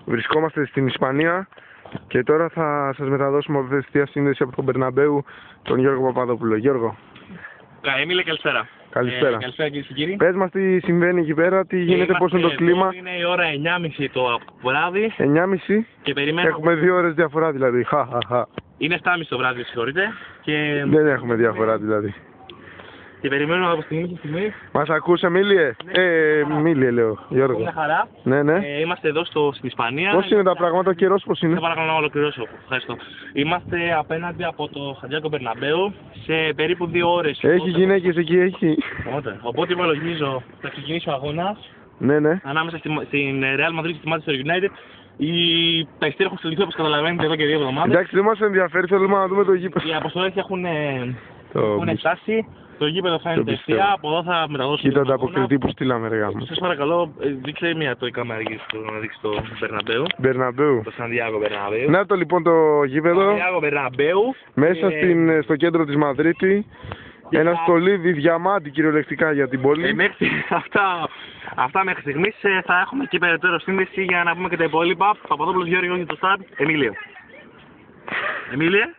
Βρισκόμαστε στην Ισπανία και τώρα θα σας μεταδώσουμε απευθεία σύνδεση από τον Μπερναμπέου, τον Γιώργο Παπαδόπουλο. Γιώργο. Εμίλε, καλησπέρα. Καλησπέρα. Καλησπέρα κυρίες και κύριοι. Πες μας τι συμβαίνει εκεί πέρα, τι γίνεται, πώς είναι το κλίμα. Είναι η ώρα 9.30 το βράδυ. 9.30. Και περιμένω... Έχουμε 2 ώρες διαφορά δηλαδή. Είναι 7.30 το βράδυ, συγχωρείτε. Και... Δεν έχουμε διαφορά δηλαδή. Και περιμένω από στιγμή και στιγμή. Μας ακούς, Εμίλιε? Μίλιε λέω, Γιώργο. Μια χαρά. Ναι, ναι. Είμαστε εδώ στην Ισπανία. Πώς είναι τα πράγματα, ο καιρός πώς είναι? Θα παρακαλώ να ολοκληρώσω. Ευχαριστώ. Είμαστε απέναντι από το Σαντιάγκο Μπερναμπέου σε περίπου 2 ώρες. Έχει γυναίκες εκεί, έχει. Οπότε υπολογίζω θα ξεκινήσει ο αγώνας. Ναι, ναι. Ανάμεσα στην Real Madrid και τη Manchester United. Τα ειστήρια έχουν στελθεί, όπως καταλαβαίνετε, εδώ και 2 εβδομάδες. Εντάξει, δεν μας ενδιαφέρει, θέλουμε να δούμε το γήπεδο. Οι αποστολές έχουν φτάσει. Το γήπεδο φαίνεται ευθεία, από εδώ θα μεταδώσουμε. Κοίτα τα αποκριτή που στείλαμε, ρε γάμο. Σας παρακαλώ, δείξε μια το η κάμερα να δείξει το Μπερναμπέου. Μπερναμπέου. Το Σαντιάγκο Μπερναμπέου. Να το λοιπόν το γήπεδο. Σαντιάγκο Μπερναμπέου. Μέσα στο κέντρο της Μαδρίτη. Ένα στολίδι διαμάντι κυριολεκτικά για την πόλη. Αυτά μέχρι στιγμής. Θα έχουμε και περαιτέρω σύνδεση για να πούμε και τα υπόλοιπα. Παπαδόπουλος Γιώργος για το στάρ. Εμίλιο. Εμίλια.